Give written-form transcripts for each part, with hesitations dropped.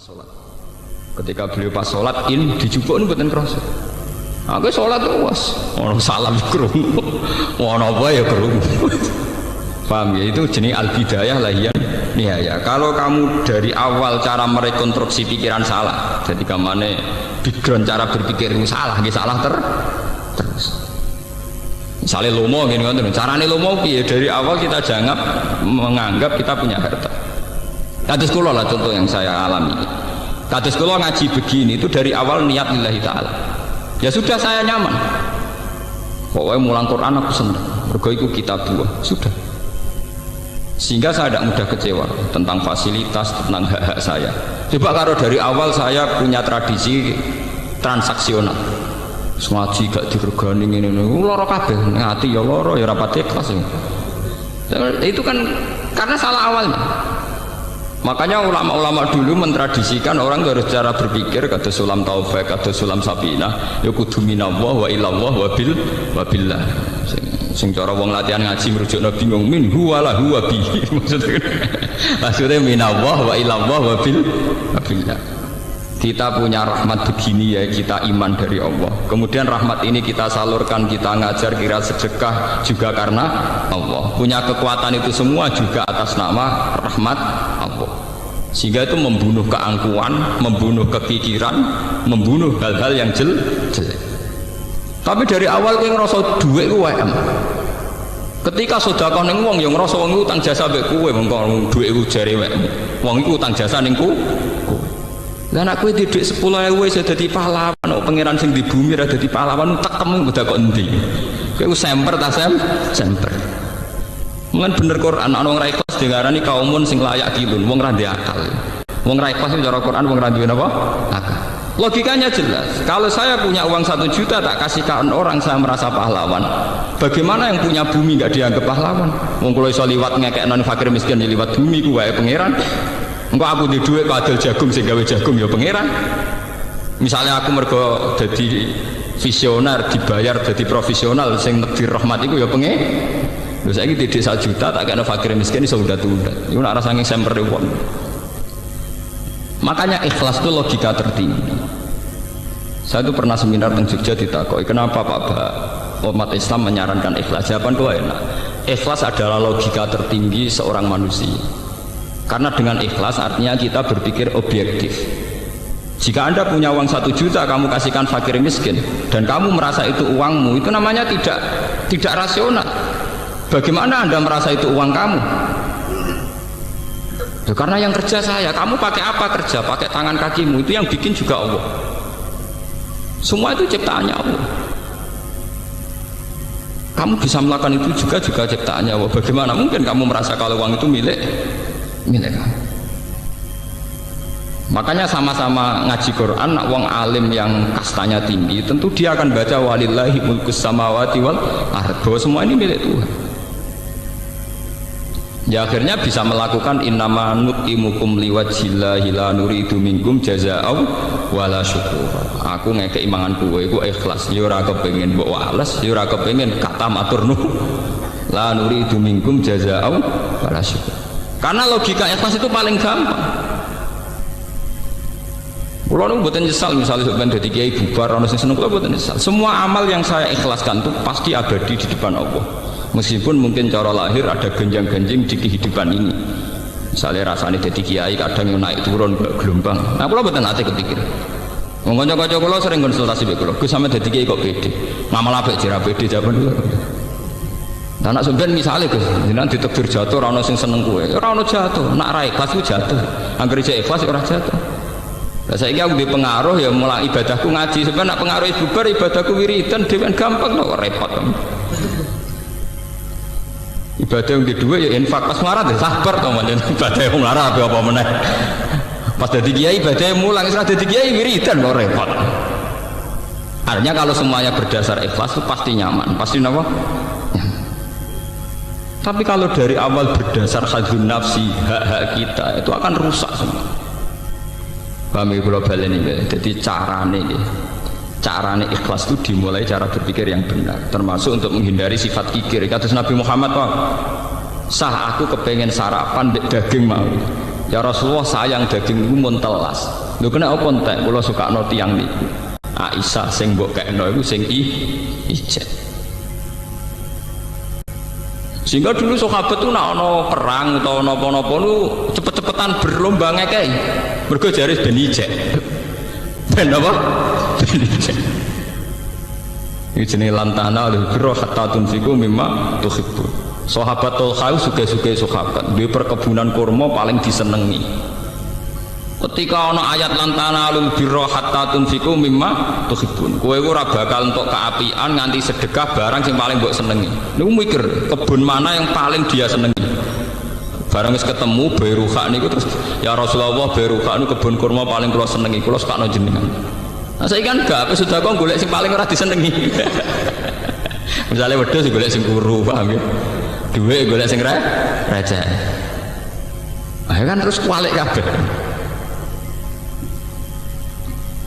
sholat. Ketika beliau pas sholat dijupuk mboten krasa. Aku sholat was, ono salam krungu, ono apa ya krungu. Paham ya, itu jenis al-bidayah lahiyan nihaya. Kalau kamu dari awal cara merekonstruksi pikiran salah, jadi kamane background cara berpikir itu salah, terus. Misalnya lomo gini kan, carane lomo piye dari awal kita jangan menganggap kita punya harta. Kados kula lah contoh yang saya alami. Kados kula ngaji begini itu dari awal niat lillahi ta'ala. Ya sudah saya nyaman. Pokoknya mulang Quran aku senang. Mergo iku kitab dua. Sudah. Sehingga saya tidak mudah kecewa tentang fasilitas, tentang hak-hak saya. Coba kalau dari awal saya punya tradisi transaksional. Ngaji gak diregani ngene loro kabeh, ngati ya loro ya rapat ikhlas. Itu kan karena salah awalnya. Makanya ulama-ulama dulu mentradisikan orang harus cara berpikir kata Sulam Taufik, kata Sulam Sabinah, ya kudu minallah wa ilallah wa billah. Sing cara wong latihan ngaji merujukna bingung min huwa la huwa bi. Maksudnya minallah wa ilallah wa billah. Kita punya rahmat begini ya, kita iman dari Allah. Kemudian rahmat ini kita salurkan, kita ngajar, kira sedekah juga karena Allah. Punya kekuatan itu semua juga atas nama rahmat Allah. Sehingga itu membunuh keangkuhan, membunuh kepikiran, membunuh hal-hal yang jelek. Tapi dari awal kowe ngrasa dhuwit ku WM. Ketika sedekah ning wong ya ngrasa wong utang jasa mbek kowe, mengko dhuwit ku jare WM. Wong iku utang jasa ning kowe. Lah nek kowe didik 10.000 iso dadi pahlawan, kok pangeran sing di bumi ra dadi pahlawan tekemu udah kok endi. Kowe semper ta semper. Mungkin bener Quran ana wong ra ikhlas diarani kaumun sing layak dilun, wong ra ndek akal. Wong ra ikhlas cara Quran wong ra duwe napa? Akal. Logikanya jelas. Kalau saya punya uang 1 juta tak kasihkan orang saya merasa pahlawan. Bagaimana yang punya bumi enggak dianggap pahlawan? Wong kula iso liwat ngekekno fakir miskin liwat bumi ku wae pangeran. Engko aku di duit padel jagung sing gawe jagung ya pangeran. Misalnya aku mergo dadi visioner dibayar dadi profesional sing nekdir rahmat iku ya pengen. Lho saiki didik 1 juta tak kena fakir miskin iso undat-undat. Iku nek ora saking semper wong. Makanya ikhlas itu logika tertinggi. Saya itu pernah seminar di Jogja ditakoki, kenapa Pak umat Islam menyarankan ikhlas? Jawaban itu enak. Ikhlas adalah logika tertinggi seorang manusia. Karena dengan ikhlas artinya kita berpikir objektif. Jika Anda punya uang 1 juta kamu kasihkan fakir miskin dan kamu merasa itu uangmu, itu namanya tidak rasional. Bagaimana Anda merasa itu uang kamu? Ya, karena yang kerja saya, kamu pakai apa kerja? Pakai tangan kakimu, itu yang bikin juga Allah. Semua itu ciptaannya Allah. Kamu bisa melakukan itu juga ciptaannya Allah. Bagaimana mungkin kamu merasa kalau uang itu milik kamu? Makanya sama-sama ngaji Quran, nak wong alim yang kastanya tinggi, tentu dia akan baca walillahi mulkus samawati wal ardh, bahwa semua ini milik Tuhan. Ya akhirnya bisa melakukan innama nut'imukum liwajhillahi la nuridu minkum jazaa'u wala syukura. Aku ngekeki mangan kowe iku ikhlas, ya ora kepengin mbok wales, ya ora kepengin kata matur nuwun. La nuridu minkum jazaa'u wala syukura. Karena logika ikhlas itu paling gampang. Kulo nu mboten nyesal misalnya sampeyan dadi kiai bubar ana sing seneng, kulo mboten nyesal. Semua amal yang saya ikhlaskan itu pasti abadi di depan Allah. Meskipun mungkin cara lahir ada genjang-genjing di kehidupan ini. Misalnya rasanya jadi kiai kadang naik turun gelombang. Nah, kalau betul nanti kepikir. Ngomong-ngomong kalau sering konsultasi begitu. Gue sama jadi kiai kok pede. Ngamal apa jera pede jawaban dulu. Nah, nak sebenarnya misalnya gue, nanti ditekdir jatuh, rano sing seneng gue, rano jatuh, nak rai kelas gue jatuh. Angger cek ikhlas orang jatuh. Nah, saya ini aku di pengaruh ya mulai ibadahku ngaji. Sebenarnya nak pengaruh bubar ibadahku wiridan, dewan gampang, no repot. Ibadah yang kedua ya infak, pas marah deh sabar teman-teman. Ibadah yang marah apa meneh. Pas jadi kiai ibadah yang mulang, setelah jadi kiai wiridan kok repot. Artinya kalau semuanya berdasar ikhlas itu pasti nyaman, pasti apa? Nyaman. Tapi kalau dari awal berdasar hadzun nafsi, hak-hak kita itu akan rusak semua. Kami global ini, jadi carane ikhlas itu dimulai cara berpikir yang benar, termasuk untuk menghindari sifat kikir. Kata Nabi Muhammad, sah aku kepengen sarapan daging mau Ya Rasulullah sayang daging niku mun telas. Lho kena apa entek kula sukakno tiyang niku. Aisyah sing mbok kekno iku sing ijek. Sehingga dulu sahabat tuh nak ono perang atau napa-napa lu cepet-cepetan berlomba ngekei. Mergo jare ben ijek. Ben apa? Ben ijek. Iki jenenge lantana al-birra hatta tunfiqu mimma tuhibbu. Sahabat Tolha suge-suge sahabat, duwe perkebunan kurma paling disenengi. Ketika ana ayat lantana al-birra hatta tunfiqu mimma tuhibbun, kowe ora bakal entuk keapian nganti sedekah barang sing paling mbok senengi. Niku mikir, kebun mana yang paling dia senengi. Barang wis ketemu Bairuha niku terus ya Rasulullah Bairuha niku kebun kurma paling kula senengi, kula sakno jenengan. Nah saya kan gak apa sudah kok golek sing paling ora disenengi. Misalnya wedhus golek sing kuru, paham ya? Duwe golek sing raja. Ah kan terus kualik kabeh.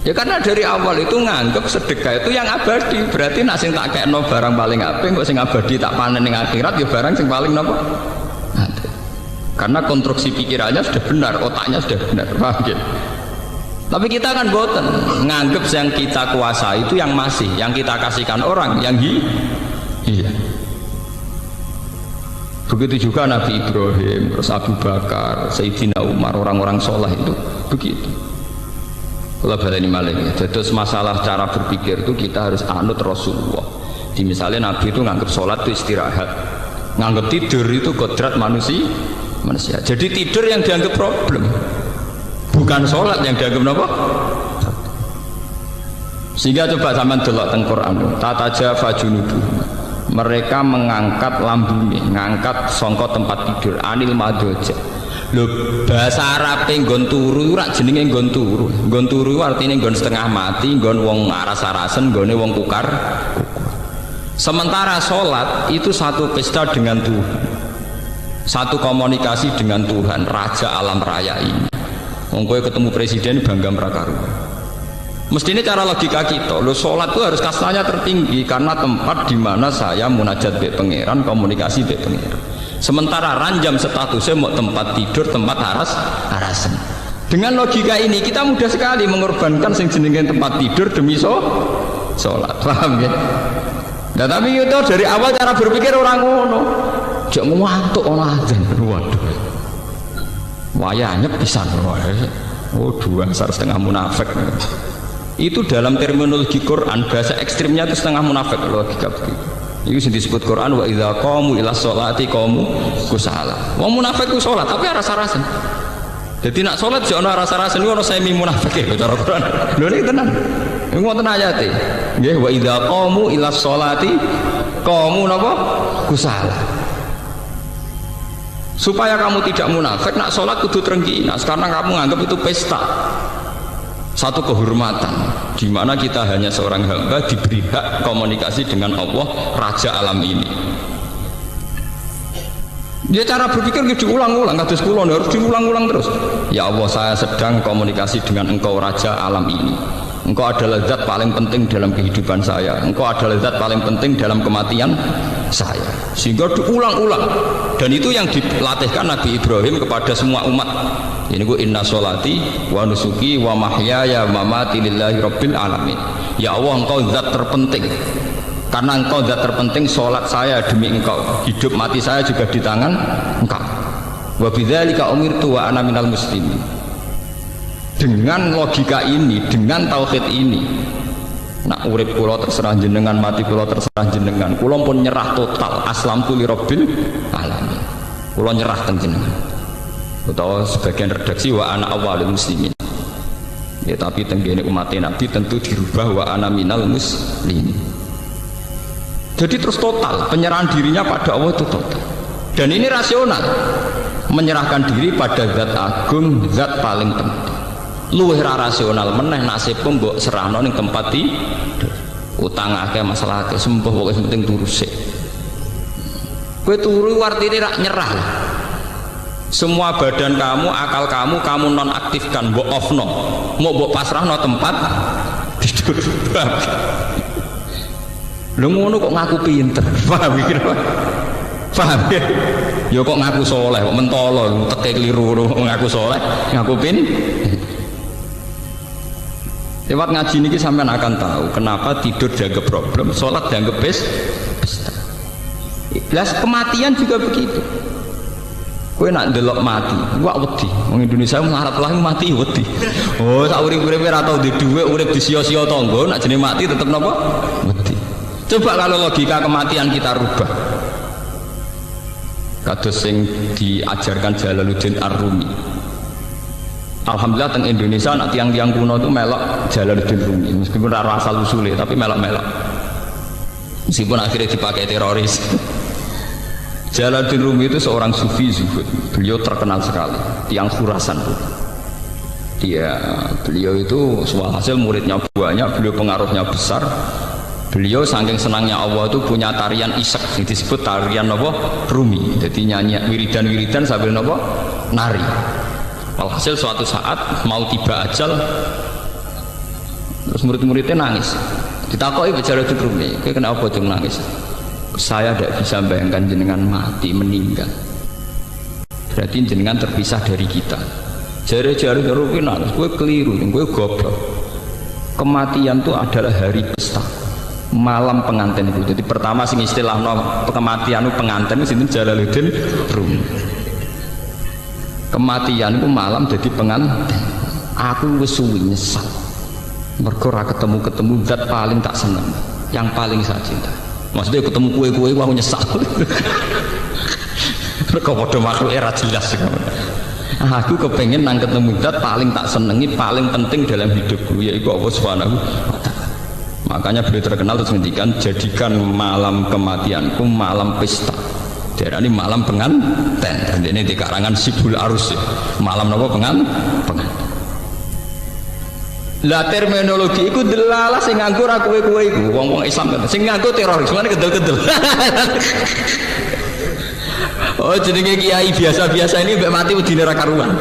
Ya karena dari awal itu nganggep sedekah itu yang abadi, berarti nak sing tak kekno barang paling apik kok sing abadi tak panen ning akhirat ya barang sing paling napa? Karena konstruksi pikirannya sudah benar, otaknya sudah benar, paham ya? Tapi kita kan boten nganggep yang kita kuasai itu yang masih, yang kita kasihkan orang, yang iya. Begitu juga Nabi Ibrahim, terus Abu Bakar, Sayyidina Umar, orang-orang soleh itu begitu. Kalau baleni malih, terus masalah cara berpikir itu kita harus anut Rasulullah. Di misalnya Nabi itu nganggep sholat itu istirahat, nganggep tidur itu kodrat manusia. Jadi tidur yang dianggap problem, bukan sholat yang dianggap apa? Sehingga coba zaman delok teng Quran, tatajafa junubuhum, mereka mengangkat lambungnya, ngangkat songkot tempat tidur, anil madoja. Lho bahasa Arabe nggon turu ora jenenge nggon turu. Nggon turu artine nggon setengah mati, nggon wong aras-arasen, nggone wong kukar. Sementara sholat itu satu pesta dengan Tuhan, satu komunikasi dengan Tuhan, Raja alam raya ini. Wong kowe ketemu presiden bangga prakaruan. Mestinya cara logika kita, lo sholat itu harus kastanya tertinggi karena tempat di mana saya munajat be pangeran, komunikasi be pangeran. Sementara ranjam statusnya mau tempat tidur, tempat harasan. Dengan logika ini kita mudah sekali mengorbankan sing jenenge tempat tidur demi sholat, paham ya? Nah tapi itu dari awal cara berpikir orang ngono, jangan ngantuk orang azan, waduh, wayahnya pisan, oh dua setengah munafik. Itu dalam terminologi Quran bahasa ekstrimnya itu setengah munafik logika begitu. Itu yang disebut Quran wa idza qamu ila sholati qamu kusala. Wong munafik ku salat tapi rasa-rasen. Jadi nak salat yo ana rasa-rasen ono semi munafik ya cara Quran. Lho niki tenan. Niku wonten ayate. Nggih wa idza qamu ila sholati qamu napa kusala. Supaya kamu tidak munafik nak salat kudu trengki. Nah sekarang kamu anggap itu pesta. Satu kehormatan di mana kita hanya seorang hamba diberi hak komunikasi dengan Allah Raja alam ini. Dia cara berpikir diulang-ulang, kados kula harus diulang-ulang terus. Ya Allah, saya sedang komunikasi dengan Engkau Raja alam ini. Engkau adalah zat paling penting dalam kehidupan saya. Engkau adalah zat paling penting dalam kematian saya. Sehingga diulang-ulang. Dan itu yang dilatihkan Nabi Ibrahim kepada semua umat. Ini ku inna sholati wa nusuki wa mahyaya wa mamati lillahi rabbil alamin. Ya Allah, Engkau zat terpenting. Karena Engkau zat terpenting, sholat saya demi Engkau, hidup mati saya juga di tangan Engkau. Wa bidzalika umirtu wa ana minal muslimin. Dengan logika ini, dengan tauhid ini, nak urip kula terserah jenengan, mati kula terserah jenengan. Kula pun nyerah total, aslamtu li rabbil alamin. Kula nyerah teng jenengan. Utawa sebagian redaksi wa ana awwalul muslimin. Ya tapi tenggene umat Nabi tentu dirubah wa ana minal muslimin. Jadi terus total penyerahan dirinya pada Allah itu total. Dan ini rasional. Menyerahkan diri pada zat agung, zat paling penting. Luwih ra rasional meneh nasib mbok serahno ning tempat tidur. Utang akeh masalah akeh sembuh pokoke penting turu sik. Kowe turu artine rak nyerah. Semua badan kamu, akal kamu nonaktifkan, mbok offno. Mau mbok pasrahno tempat tidur. Lho ngono kok ngaku pinter. Paham iki? Paham ya? Ya kok ngaku soleh, kok mentolo, teke keliru, ngaku soleh, ngaku pin. Lewat ngaji ini sampean akan tahu kenapa tidur dianggap problem, sholat dianggap pesta. Kematian juga begitu. Kowe nak ndelok mati, wak wedi. Wong Indonesia melarat lah mati wedi. Oh, sak urip-uripe ora tau di dhuwit, urip disia-sia tangga, nak jenenge mati tetep napa? Wedi. Coba kalau logika kematian kita rubah. Kados sing diajarkan Jalaluddin Ar-Rumi. Alhamdulillah teng Indonesia nak tiang-tiang kuno itu melok Jalaluddin Rumi, meskipun ora asal usule tapi melok-melok. Meskipun akhirnya dipakai teroris. Jalaluddin Rumi itu seorang sufi zuhud. Beliau terkenal sekali, tiang Khurasan. Beliau itu hasil muridnya banyak, beliau pengaruhnya besar. Beliau saking senangnya Allah itu punya tarian isak yang disebut tarian apa? Rumi. Jadi nyanyi wiridan-wiridan sambil apa? Nari. Alhasil suatu saat mau tiba ajal, terus murid-muridnya nangis. Ditakoki Jalaluddin Rumi, "Kowe kenapa cung nangis?" "Saya tidak bisa bayangkan jenengan mati, meninggal. Berarti jenengan terpisah dari kita." Jari-jari Rumi nangis, "Kowe keliru, kowe goblok. Kematian itu adalah hari pesta, malam pengantin itu." Jadi pertama sing istilah kematian itu pengantin itu sinten Jalaluddin Rumi. Kematian itu malam jadi pengantin. Aku wis suwi nyesal. Mergo ora ketemu zat paling tak seneng, yang paling saya cinta. Maksudnya ketemu kue-kue aku nyesal. Mergo padha makhluk era jelas. Aku kepengen nang ketemu zat paling tak senengi, paling penting dalam hidupku, yaitu Allah Subhanahu wa taala. Makanya beliau terkenal terus ngendikan, jadikan malam kematianku malam pesta. Ini malam pengantin. Dan ini di karangan Sibul Arus ya. Malam apa pengantin? Lah terminologi itu delalah sing nganggo ra kowe-kowe iku wong-wong Islam kan. Sing nganggo teroris mana kedel-kedel. Oh jenenge kiai biasa-biasa ini mbek mati wedine ra karuan.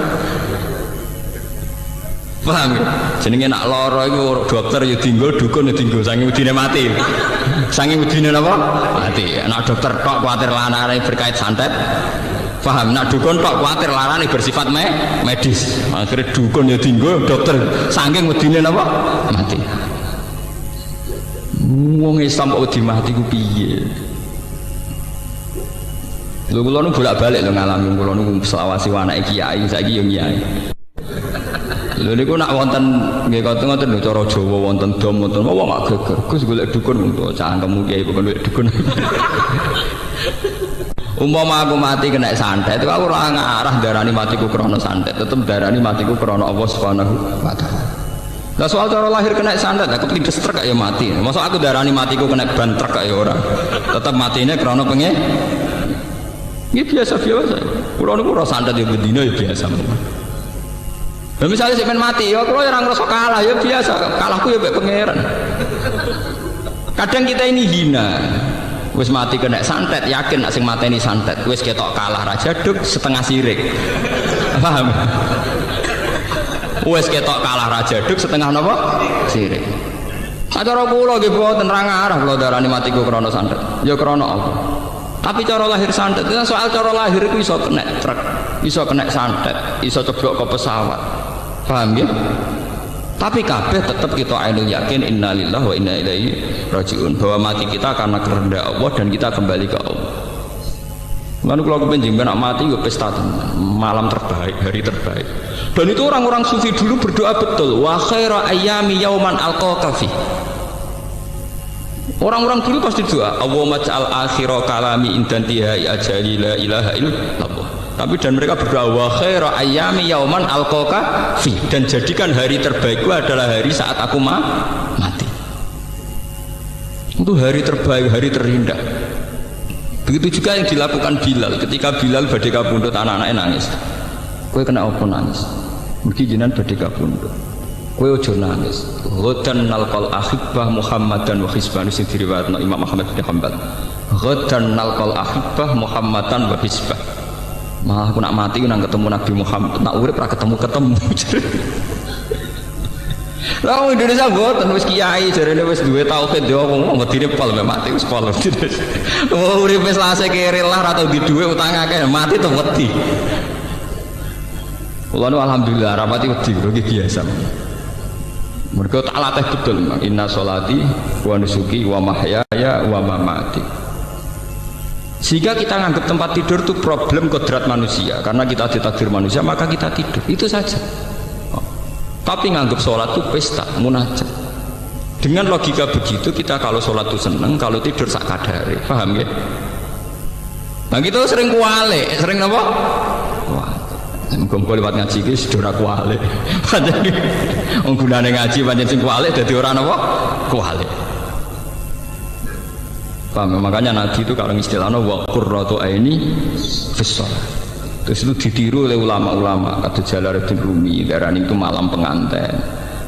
Paham ya? Jenenge nak lara iku dokter ya dinggo, dukun ya dinggo saking wedine mati. Saking wedine napa? Mati. Nak dokter tok kuwatir lanare berkait santet. Paham? Nak dukun tok kuwatir lanare bersifat medis. Akhirnya dukun ya dinggo, dokter saking wedine napa? Mati. Wong Islam kok wedi mati ku piye? Lho kula nu bolak-balik lho ngalami kula nu selawasi anake kiai, saiki yo kiai. Lha niku nak wonten nggih ngoten lho cara Jawa wonten dom wonten wong gak geger. Gus golek dukun untuk cangkemmu kiai bukan golek dukun. Umpama aku mati kena santet, aku ora ngarah darani matiku krana santet, tetep darani matiku krana Allah Subhanahu wa taala. Lah soal cara lahir kena santet, aku kelindes truk ya mati. Masa aku darani matiku kena ban truk ya ora. Tetep matine krana pengen. Ini biasa-biasa. Kula niku ora santet ya bedina ya biasa. Nah, misalnya saya mati, ya kalau orang ngerasa kalah ya biasa, kalahku ya baik pangeran. Kadang kita ini hina, wis mati kena santet, yakin nak sing mati ini santet, wis ketok kalah raja duk setengah sirik, paham? Wis ketok kalah raja duk setengah napa? Sirik. Cara kula nggih boten ra ngarah kula darani matiku krana santet, ya krana Allah. Tapi cara lahir santet, soal cara lahir itu iso kena truk, iso kena santet, iso ceblok ke pesawat. Paham ya? Tapi kabeh tetap kita ainul yakin innalillahi wa inna ilaihi rajiun, bahwa mati kita karena kehendak Allah dan kita kembali ke Allah. Lalu kalau kepenjing nak mati ya pesta malam terbaik, hari terbaik. Dan itu orang-orang sufi dulu berdoa betul, wa khaira ayyami yauman alqaka fi. Orang-orang dulu pasti doa, Allahumma ja'al akhira kalami indantiha ajali la ilaha illallah. Tapi dan mereka berdoa wa khaira ayyami yauman alqaka fi, dan jadikan hari terbaikku adalah hari saat aku mati. Itu hari terbaik, hari terindah. Begitu juga yang dilakukan Bilal ketika Bilal badhe kabundut anak-anaknya nangis. Kowe kena apa nangis? Mugi jenengan badhe kabundut. Kowe aja nangis. Ghadan nalqal ahibbah Muhammadan wa hizban, sing diriwayatno Imam Ahmad bin Hanbal. Ghadan nalqal ahibbah Muhammadan wa hizbah. Malah aku nak mati nang ketemu Nabi Muhammad, nak urip ra ketemu. Lah wong Indonesia mboten wis kiai jarene wis duwe tauhid yo wong medine pol mati wis pol. Oh urip wis lase kere lah ora tau di duwe utang akeh mati to wedi. Kula nu alhamdulillah rapati wedi iki biasa. Mergo tak latih betul inna sholati wa nusuki wa mahyaya wa mamati. Sehingga kita nganggap tempat tidur itu problem kodrat manusia karena kita ditakdir manusia maka kita tidur itu saja. Tapi nganggap sholat itu pesta munajat. Dengan logika begitu kita kalau sholat itu seneng, kalau tidur sak kadare, paham ya? Nah kita sering kuale, sering apa? Wah, muga lewat ngaji iki sedora kuale. Pancen wong gunane ngaji pancen sing kuale dadi ora napa? Kuale. Paham? Makanya Nabi itu kalau istilahnya wa qurratu aini fis shalah. Terus itu ditiru oleh ulama-ulama kata Jalaluddin Rumi darani itu malam pengantin.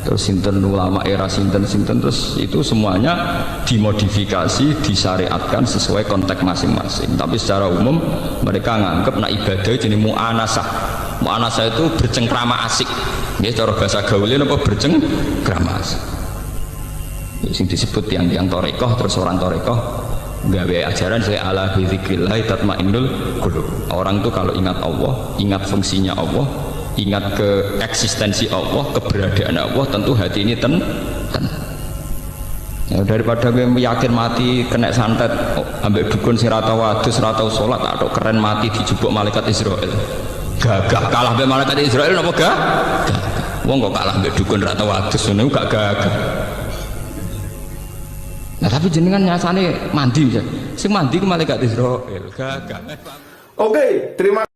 Terus sinten ulama era sinten-sinten terus itu semuanya dimodifikasi, disyariatkan sesuai konteks masing-masing. Tapi secara umum mereka nganggap nak ibadah jenis mu'anasah. Mu'anasah itu bercengkrama asik. Ya cara bahasa gaulnya apa bercengkrama asik. Yang disebut yang torekoh terus orang torekoh gawe ajaran saya ala bizikrillah tatmainnul qulub. Orang itu kalau ingat Allah, ingat fungsinya Allah, ingat ke eksistensi Allah, keberadaan Allah, tentu hati ini tenang. Ya, daripada gue yakin mati kena santet ambek dukun sing ra tau wadus, ra tau salat, atau keren mati dijupuk malaikat Israel. Gagah kalah ambek malaikat Israel napa gagah? Wong kok kalah ambek dukun ra tau wadus ngono gak gagah. Nah tapi jenengan nyasane mandi ya. Sing mandi ku malaikat Israel. Gagah. Oke, terima